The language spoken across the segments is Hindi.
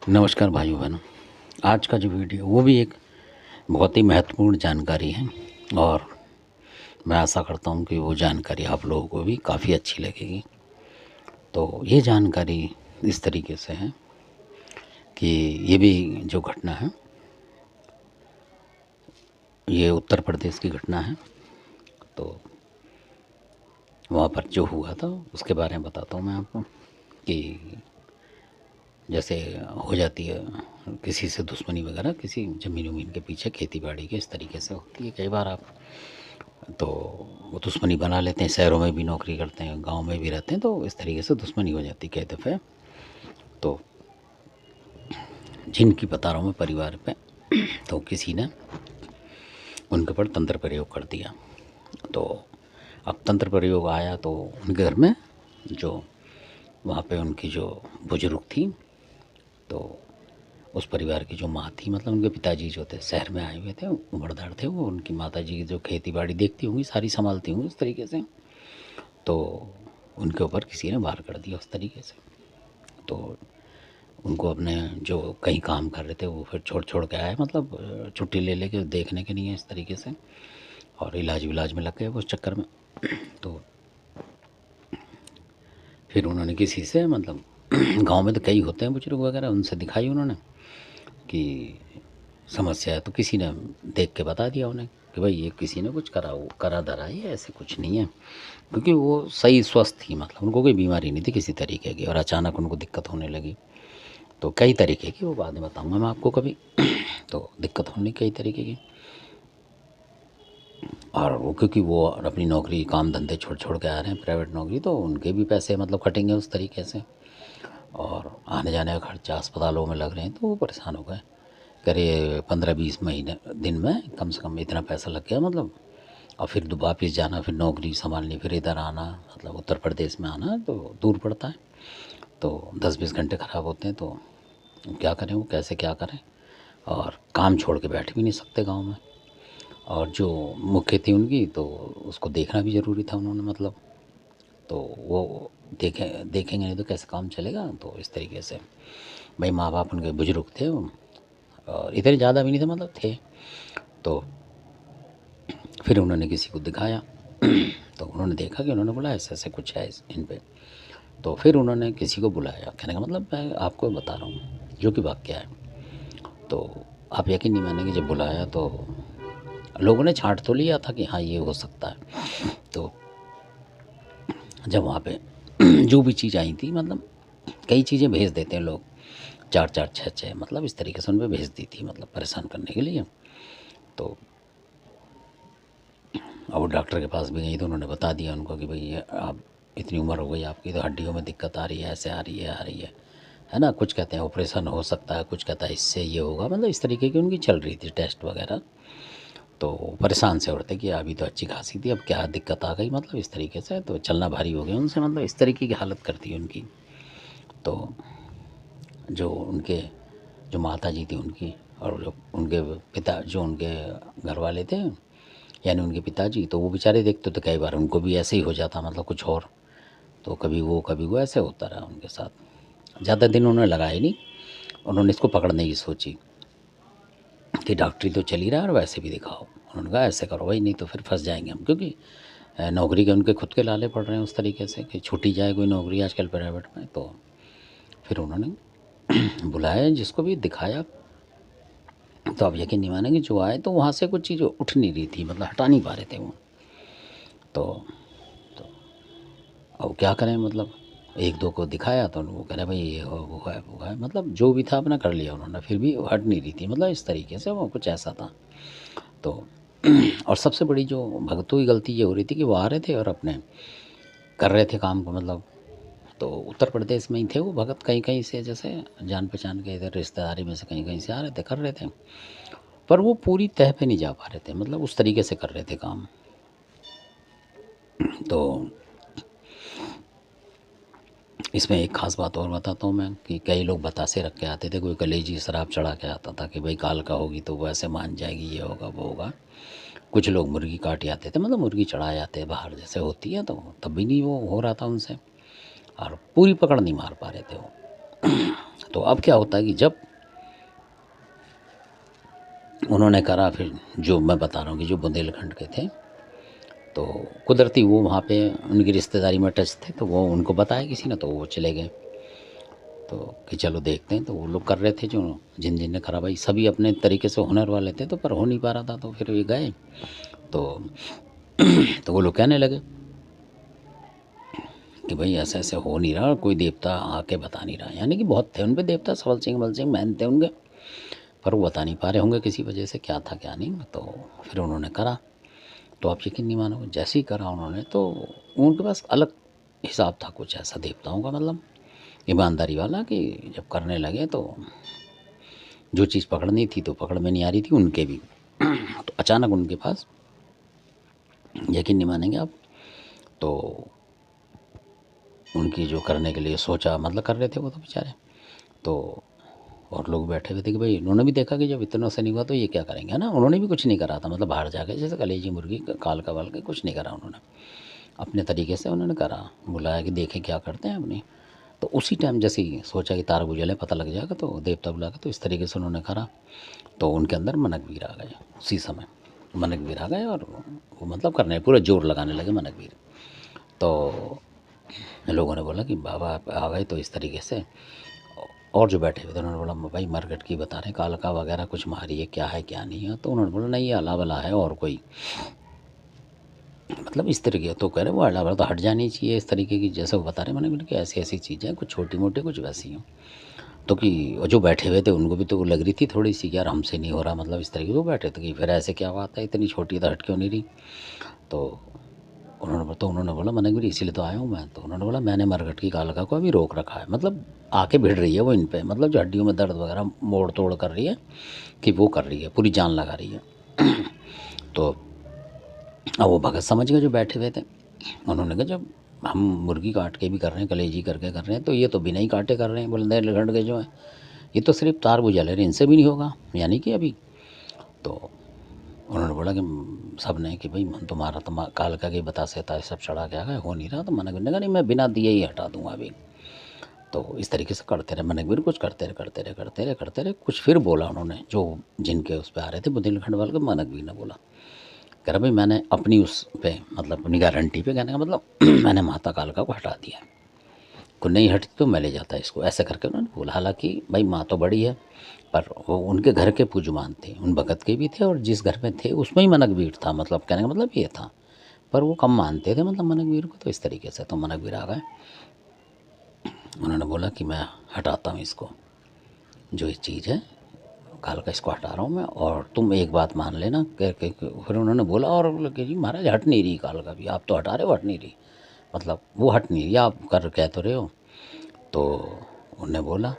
नमस्कार भाइयों बहनों। आज का जो वीडियो वो भी एक बहुत ही महत्वपूर्ण जानकारी है और मैं आशा करता हूँ कि वो जानकारी आप लोगों को भी काफ़ी अच्छी लगेगी। तो ये जानकारी इस तरीके से है कि ये भी जो घटना है ये उत्तर प्रदेश की घटना है। तो वहाँ पर जो हुआ था उसके बारे में बताता हूँ मैं आपको कि जैसे हो जाती है किसी से दुश्मनी वगैरह, किसी ज़मीन वमीन के पीछे, खेती बाड़ी के इस तरीके से होती है कई बार। आप तो वो दुश्मनी बना लेते हैं, शहरों में भी नौकरी करते हैं, गांव में भी रहते हैं, तो इस तरीके से दुश्मनी हो जाती है कई दफ़े। तो जिनकी बता रहा हूँ मैं परिवार पे, तो किसी ने उनके ऊपर तंत्र प्रयोग कर दिया। तो अब तंत्र प्रयोग आया तो उनके घर में जो वहाँ पे उनकी जो बुजुर्ग थी, तो उस परिवार की जो माँ थी, मतलब उनके पिताजी जो थे शहर में आए हुए थे, उम्रदार थे वो, उनकी माताजी की जो खेती बाड़ी देखती होंगी, सारी संभालती होंगी इस तरीके से। तो उनके ऊपर किसी ने वार कर दिया उस तरीके से। तो उनको अपने जो कहीं काम कर रहे थे वो फिर छोड़ के आए, मतलब छुट्टी ले लेके देखने के लिए इस तरीके से, और इलाज विलाज में लग गए वो उस चक्कर में। तो फिर उन्होंने किसी से, मतलब गांव में तो कई होते हैं बुजुर्ग वगैरह, उनसे दिखाई उन्होंने कि समस्या है। तो किसी ने देख के बता दिया उन्हें कि भाई ये किसी ने कुछ करा धरा ही है, ऐसे कुछ नहीं है। क्योंकि वो सही स्वस्थ थी, मतलब उनको कोई बीमारी नहीं थी किसी तरीके की, और अचानक उनको दिक्कत होने लगी। तो कई तरीके की, वो बाद में बताऊंगा मैं आपको कभी। तो दिक्कत होने कई तरीके की, और वो क्योंकि वो अपनी नौकरी काम धंधे छोड़ के आ रहे हैं प्राइवेट नौकरी, तो उनके भी पैसे मतलब कटेंगे उस तरीके से, और आने जाने का खर्चा अस्पतालों में लग रहे हैं। तो वो परेशान हो गए, करीब 15-20 महीने दिन में कम से कम इतना पैसा लग गया, मतलब। और फिर वापस जाना, फिर नौकरी संभालनी, फिर इधर आना, मतलब उत्तर प्रदेश में आना तो दूर पड़ता है। तो 10-20 घंटे ख़राब होते हैं। तो क्या करें, वो कैसे क्या करें, और काम छोड़ के बैठ भी नहीं सकते गांव में। और जो मुख्य थी उनकी, तो उसको देखना भी ज़रूरी था उन्होंने, मतलब। तो वो देखेंगे नहीं तो कैसे काम चलेगा। तो इस तरीके से भाई माँ बाप उनके बुजुर्ग थे वो, और इतने ज़्यादा भी नहीं थे, मतलब थे। तो फिर उन्होंने किसी को दिखाया तो उन्होंने देखा कि उन्होंने बोला ऐसे ऐसे कुछ है इन पे। तो फिर उन्होंने किसी को बुलाया, कहने का मतलब मैं आपको बता रहा हूँ जो कि वाक़या है। तो आप यकीन नहीं मानेंगे, जब बुलाया तो लोगों ने छाँट तो लिया था कि हाँ ये हो सकता है। तो जब वहाँ पे जो भी चीज़ आई थी, मतलब कई चीज़ें भेज देते हैं लोग, 4-4, 6-6, मतलब इस तरीके से उन पे भेज दी थी, मतलब परेशान करने के लिए। तो अब वो डॉक्टर के पास भी गई तो उन्होंने बता दिया उनको कि भाई ये आप इतनी उम्र हो गई आपकी, तो हड्डियों में दिक्कत आ रही है, ऐसे आ रही है ना। कुछ कहते हैं ऑपरेशन हो सकता है, कुछ कहता है इससे ये होगा, मतलब इस तरीके की उनकी चल रही थी टेस्ट वगैरह। तो परेशान से उठते कि अभी तो अच्छी खासी थी, अब क्या दिक्कत आ गई, मतलब इस तरीके से। तो चलना भारी हो गया उनसे, मतलब इस तरीके की हालत करती है उनकी। तो जो उनके जो माता जी थी उनकी, और जो उनके पिता, जो उनके घर वाले थे, यानी उनके पिताजी, तो वो बेचारे देखते तो कई बार उनको भी ऐसे ही हो जाता, मतलब कुछ और। तो कभी वो ऐसे होता रहा उनके साथ। ज़्यादा दिन उन्होंने लगाए नहीं, उन्होंने इसको पकड़ने की सोची कि डॉक्टरी तो चल ही रहा है और वैसे भी दिखाओ। उन्होंने कहा ऐसे करो भाई, नहीं तो फिर फंस जाएंगे हम, क्योंकि नौकरी के उनके खुद के लाले पड़ रहे हैं उस तरीके से कि छूटी जाए कोई नौकरी आजकल प्राइवेट में। तो फिर उन्होंने बुलाया, जिसको भी दिखाया। तो आप यकीन नहीं मानेंगे, जो आए तो वहाँ से कुछ चीज़ उठ नहीं रही थी, मतलब हटा नहीं पा रहे थे वो। तो अब क्या करें, मतलब एक दो को दिखाया तो वो कह रहे भाई ये हो, वो है, मतलब जो भी था अपना कर लिया उन्होंने, फिर भी वो हट नहीं रही थी, मतलब इस तरीके से वो कुछ ऐसा था। तो और सबसे बड़ी जो भगतों की गलती ये हो रही थी कि वो आ रहे थे और अपने कर रहे थे काम को, मतलब। तो उत्तर प्रदेश में ही थे वो भगत, कहीं कहीं से, जैसे जान पहचान के इधर रिश्तेदारी में से कहीं कहीं से आ रहे थे, कर रहे थे। पर वो पूरी तह पे नहीं जा पा रहे थे, मतलब उस तरीके से कर रहे थे काम। तो इसमें एक ख़ास बात और बताता हूँ मैं कि कई लोग बतासे रख के आते थे, कोई कलेजी शराब चढ़ा के आता था कि भाई काल का होगी तो वो ऐसे मान जाएगी, ये होगा वो होगा। कुछ लोग मुर्गी काट आते थे, मतलब मुर्गी चढ़ाए आते बाहर जैसे होती है, तो तब भी नहीं वो हो रहा था उनसे, और पूरी पकड़ नहीं मार पा रहे थे वो। तो अब क्या होता है कि जब उन्होंने करा, फिर जो मैं बता रहा हूँ कि जो बुंदेलखंड के थे, तो कुदरती वो वहाँ पे उनकी रिश्तेदारी में टच थे, तो वो उनको बताया किसी ने, तो वो चले गए। तो कि चलो देखते हैं, तो वो लोग कर रहे थे, जो जिन जिन ने करा, भाई सभी अपने तरीके से हुनर वाले थे, तो पर हो नहीं पा रहा था, तो फिर ये गए। तो तो वो लोग कहने लगे कि भाई ऐसे ऐसे हो नहीं रहा, कोई देवता आके बता नहीं रहा। यानी कि बहुत थे उन पे देवता, सबल सिंह बल सिंह मैन थे उनके, पर वो बता नहीं पा रहे होंगे किसी वजह से, क्या था क्या नहीं। तो फिर उन्होंने करा, तो आप यकीन नहीं मानोगे, जैसे ही करा उन्होंने, तो उनके पास अलग हिसाब था कुछ ऐसा देवताओं का, मतलब ईमानदारी वाला, कि जब करने लगे तो जो चीज़ पकड़नी थी तो पकड़ में नहीं आ रही थी उनके भी। तो अचानक उनके पास, यकीन नहीं मानेंगे आप, तो उनकी जो करने के लिए सोचा, मतलब कर रहे थे वो तो बेचारे, तो और लोग बैठे हुए थे कि भाई उन्होंने भी देखा कि जब इतनों से नहीं हुआ तो ये क्या करेंगे, है ना। उन्होंने भी कुछ नहीं करा था, मतलब बाहर जाके जैसे कलेजी मुर्गी काल का वाल के कुछ नहीं करा उन्होंने, अपने तरीके से उन्होंने करा, बुलाया कि देखें क्या करते हैं अपनी। तो उसी टाइम जैसे ही सोचा कि तार बुझले पता लग जाएगा, तो देवता बुला के, तो इस तरीके से उन्होंने करा, तो उनके अंदर मनक वीर आ गए। उसी समय मनक वीर आ गए, और वो मतलब करने पूरा जोर लगाने लगे मनक वीर। तो लोगों ने बोला कि बाबा आप आ गए, तो इस तरीके से, और जो बैठे हुए थे उन्होंने बोला भाई मरकट की बता रहे, कालका वगैरह कुछ मारी है, क्या है क्या नहीं है। तो उन्होंने बोला नहीं, ये अला वला है और कोई, मतलब इस तरीके। तो कह रहे वो अला वला तो हट जानी चाहिए इस तरीके की, जैसे वो बता रहे। मैंने बोला कि ऐसी ऐसी चीज़ें कुछ छोटी मोटी कुछ वैसी हों, तो कि जो बैठे हुए थे उनको भी तो वो लग रही थी थोड़ी सी कि यार हमसे नहीं हो रहा, मतलब इस तरीके से वो बैठे थे कि फिर ऐसे क्या बात है, इतनी छोटी तो हट क्यों नहीं रही। तो उन्होंने बोला मैंने भी इसीलिए तो आया हूँ मैं। तो उन्होंने बोला मैंने मरघट की कालका को अभी रोक रखा है, मतलब आके भिड़ रही है वो इन पे, मतलब जो हड्डियों में दर्द वगैरह मोड़ तोड़ कर रही है, कि वो कर रही है, पूरी जान लगा रही है। तो अब वो भगत समझ गए जो बैठे हुए थे। उन्होंने कहा जब हम मुर्गी काट के भी कर रहे हैं, कलेजी करके कर रहे हैं, तो ये तो बिना ही काटे कर रहे हैं बुलंदेलखंड के जो है, ये तो सिर्फ तार बुझा ले रहे हैं, इनसे भी नहीं होगा, यानी कि अभी। तो उन्होंने बोला कि सब ने कि भाई मन तुम्हारा तो कालका की बतासे था, सब चढ़ा के आ गए, हो नहीं रहा। तो मनकवीर ने कहा नहीं, मैं बिना दिए ही हटा दूंगा अभी। तो इस तरीके से करते रहे मनकवीर, कुछ करते रहे। कुछ फिर बोला उन्होंने, जो जिनके उस पर आ रहे थे बुंदेलखंड वाले के, मनकवीर ने बोला, कह रहा भाई मैंने अपनी उस पे, मतलब अपनी गारंटी पे, कहने का मतलब मैंने माता कालका को हटा दिया, को नहीं हटती तो मैं ले जाता इसको, ऐसे करके उन्होंने बोला। हालांकि भाई माँ तो बड़ी है, पर वो उनके घर के पूजमान थे, उन भगत के भी थे, और जिस घर में थे उसमें ही मनकवीर था, मतलब कहने का मतलब ये था। पर वो कम मानते थे मतलब मनकवीर को, तो इस तरीके से तो मनकवीर आ गए। उन्होंने बोला कि मैं हटाता हूँ इसको, जो ये चीज़ है कालका, इसको हटा रहा हूँ मैं, और तुम एक बात मान लेना। फिर उन्होंने बोला, और बोला कि जी महाराज हट नहीं रही कालका भी, आप तो हटा रहे हो, हट नहीं रही, मतलब वो हट नहीं रही, आप कर कह तो रहे हो। तो उन्होंने बोला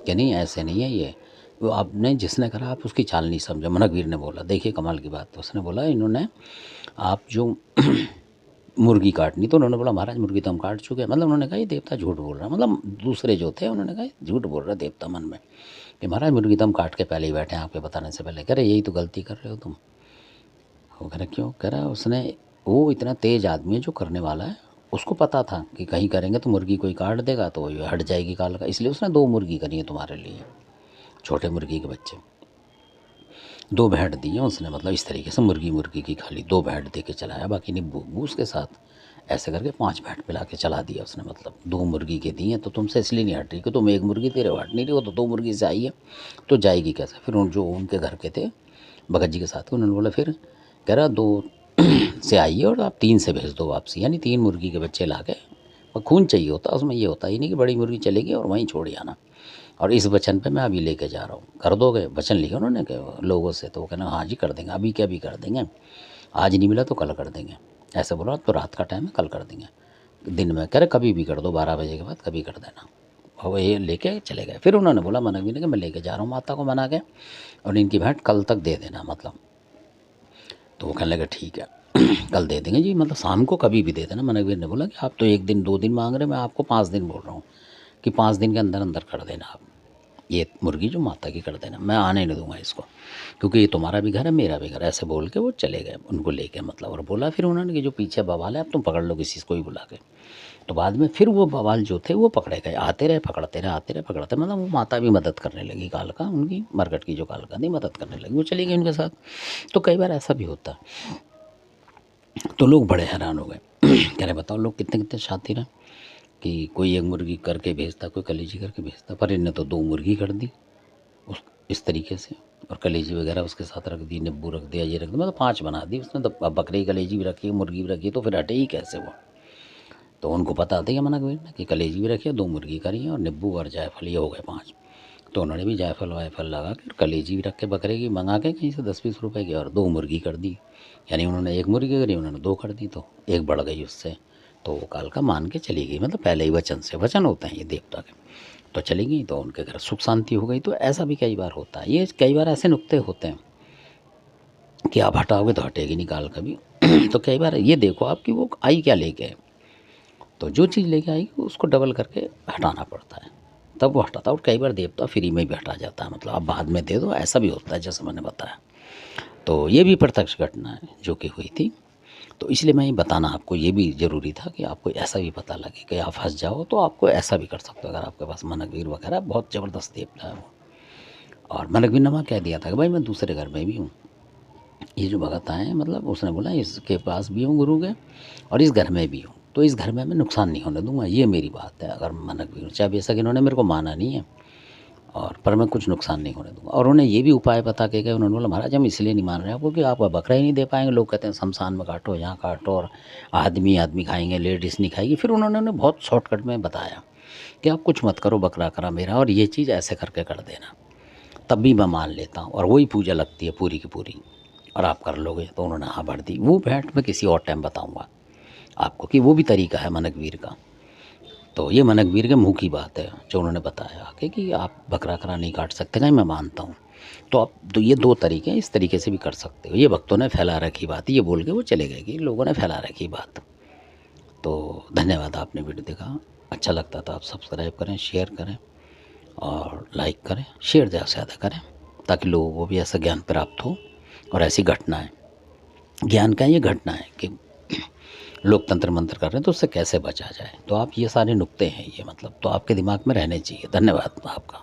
कि नहीं ऐसे नहीं है ये, वो आपने जिसने करा आप उसकी चाल नहीं समझे। मनकवीर ने बोला देखिए कमाल की बात, तो उसने बोला इन्होंने आप जो मुर्गी काटनी, तो उन्होंने बोला महाराज मुर्गी तो हम काट चुके हैं। मतलब उन्होंने कहा ये देवता झूठ बोल रहा है, मतलब दूसरे जो थे उन्होंने कहा झूठ बोल रहा है देवता मन में, कि महाराज मुर्गी तो हम काट के पहले ही बैठे हैं आपके बताने से पहले। कह रहे यही तो गलती कर रहे हो तुम। वो कह रहे क्यों, कह रहा उसने, वो इतना तेज आदमी है जो करने वाला है, उसको पता था कि कहीं करेंगे तो मुर्गी कोई काट देगा तो ये हट जाएगी काल का, इसलिए उसने 2 मुर्गी करी है तुम्हारे लिए, छोटे मुर्गी के बच्चे 2 भेंट दी हैं उसने, मतलब इस तरीके से मुर्गी मुर्गी की खाली 2 भेंट दे के चलाया, बाकी नींबू भूस के साथ ऐसे करके 5 भेंट पिला के चला दिया उसने, मतलब 2 मुर्गी के दी हैं तो तुमसे इसलिए नहीं हट रही कि तुम 1 मुर्गी तेरे हट नहीं रही हो, तो 2 मुर्गी से आई है तो जाएगी कैसे। फिर जो उनके घर के थे भगत जी के साथ, उन्होंने बोला फिर, कह रहा 2 से आई है और आप 3 से भेज दो वापसी, यानी 3 मुर्गी के बच्चे ला के, और खून चाहिए होता उसमें, ये होता ही नहीं कि बड़ी मुर्गी चलेगी और वहीं छोड़ आना, और इस वचन पे मैं अभी लेके जा रहा हूँ, कर दोगे। वचन लिखे उन्होंने लोगों से, तो वो कहना हाँ जी कर देंगे, अभी क्या अभी कर देंगे, आज नहीं मिला तो कल कर देंगे। ऐसे बोला, तो रात का टाइम है कल कर देंगे, दिन में कह रहे कभी भी कर दो, 12 बजे के बाद कभी कर देना। और वो ये लेके चले गए। फिर उन्होंने बोला मनकवीर ने कि मैं लेके जा रहा हूँ माता को मना के, और इनकी भेंट कल तक दे देना, मतलब। तो वो कहने लगे ठीक है कल दे देंगे जी, मतलब शाम को कभी भी दे देना। मनकवीर ने बोला कि आप तो 1 दिन 2 दिन मांग रहे, मैं आपको 5 दिन बोल रहा हूँ कि 5 दिन के अंदर अंदर कर देना आप, ये मुर्गी जो माता की कर देना, मैं आने नहीं दूंगा इसको, क्योंकि ये तुम्हारा भी घर है मेरा भी घर है। ऐसे बोल के वो चले गए उनको लेके, मतलब। और बोला फिर उन्होंने कि जो पीछे बवाल है अब तुम पकड़ लो किसी को ही बुला के, तो बाद में फिर वो बवाल जो थे वो पकड़े गए, आते रहे पकड़ते रहे, आते रहे पकड़ते, मतलब वो माता भी मदद करने लगी कालका, उनकी मरकट की जो कालका थी मदद करने लगी, वो चली गई उनके साथ। तो कई बार ऐसा भी होता है। तो लोग बड़े हैरान हो गए कह रहे बताओ लोग कितने कितने शातिर हैं कि कोई एक मुर्गी करके भेजता, कोई कलेजी करके भेजता, पर इनने तो 2 मुर्गी कर दी उस इस तरीके से, और कलेजी वगैरह उसके साथ रख दी, नींबू रख दिया, ये रख दिया, मतलब 5 बना दी उसने। तो अब बकरे की कलेजी भी रखी, मुर्गी भी रखी, तो फिर हटे ही कैसे वो। तो उनको पता था मनकवीर ने कि कलेजी भी रखी है, 2 मुर्गी करी है, और नींबू और जायफल, ये हो गए 5। तो उन्होंने भी जायफल वायफल लगा के कलेजी भी रख के बकरे की मंगा के कहीं से 10-20 रुपए की, और 2 मुर्गी कर दी। यानी उन्होंने 1 मुर्गी करी, उन्होंने 2 कर दी, तो 1 बढ़ गई उससे। तो वो कालका मान के चली गई, मतलब पहले ही वचन से, वचन होते हैं ये देवता के। तो चली गई, तो उनके घर सुख शांति हो गई। तो ऐसा भी कई बार होता है, ये कई बार ऐसे नुक्ते होते हैं कि आप हटाओगे तो हटेगी नहीं काल कभी। तो कई बार ये देखो आपकी वो आई क्या लेके, तो जो चीज़ लेके आएगी उसको डबल करके हटाना पड़ता है, तब वो हटाता है। और कई बार देवता फ्री में भी हटा जाता है, मतलब आप बाद में दे दो, ऐसा भी होता है जैसे मैंने बताया। तो ये भी प्रत्यक्ष घटना है जो कि हुई थी। तो इसलिए मैं ये बताना आपको ये भी ज़रूरी था कि आपको ऐसा भी पता लगे कि आप फंस जाओ तो आपको ऐसा भी कर सकते हो, अगर आपके पास मनकवीर वगैरह बहुत ज़बरदस्त देवता है वो। और मनकवीर नमा कह दिया था कि भाई मैं दूसरे घर में भी हूँ, ये जो भगत आए हैं, मतलब उसने बोला इसके पास भी हूँ गुरु के, और इस घर में भी हूँ, तो इस घर में मैं नुकसान नहीं होने दूंगा, ये मेरी बात है। अगर मनकवीर चाहे बेशक इन्होंने मेरे को माना नहीं है, और पर मैं कुछ नुकसान नहीं होने दूंगा। और उन्हें ये भी उपाय बता के गए, उन्होंने बोला महाराज हम इसलिए नहीं मान रहे आपको कि आप बकरा ही नहीं दे पाएंगे, लोग कहते हैं शमशान में काटो, यहाँ काटो, और आदमी आदमी खाएंगे, लेडीज़ नहीं खाएगी। फिर उन्होंने उन्हें बहुत शॉर्टकट में बताया कि आप कुछ मत करो, बकरा करा मेरा, और ये चीज़ ऐसे करके कर देना, तब भी मैं मान लेता हूँ, और वही पूजा लगती है पूरी की पूरी, और आप कर लोगे। तो उन्होंने हाँ भर दी। वो भेंट मैं किसी और टाइम बताऊँगा आपको कि वो भी तरीका है मनकवीर का। तो ये मनकवीर के मुँह की बात है जो उन्होंने बताया आके कि आप बकरा करा नहीं काट सकते, नहीं मैं मानता हूँ। तो आप तो ये 2 तरीके हैं, इस तरीके से भी कर सकते हो। ये भक्तों ने फैला रखी बात, ये बोल के वो चले गए कि लोगों ने फैला रखी बात। तो धन्यवाद, आपने वीडियो देखा, अच्छा लगता था आप सब्सक्राइब करें, शेयर करें और लाइक करें, शेयर ज़्यादा से ज़्यादा करें, ताकि लोगों को भी ऐसा ज्ञान प्राप्त हो। और ऐसी घटनाएँ, ज्ञान का ये घटना है कि लोग तंत्र मंत्र कर रहे हैं तो उससे कैसे बचा जाए। तो आप ये सारे नुक्ते हैं ये, मतलब तो आपके दिमाग में रहने चाहिए। धन्यवाद आपका।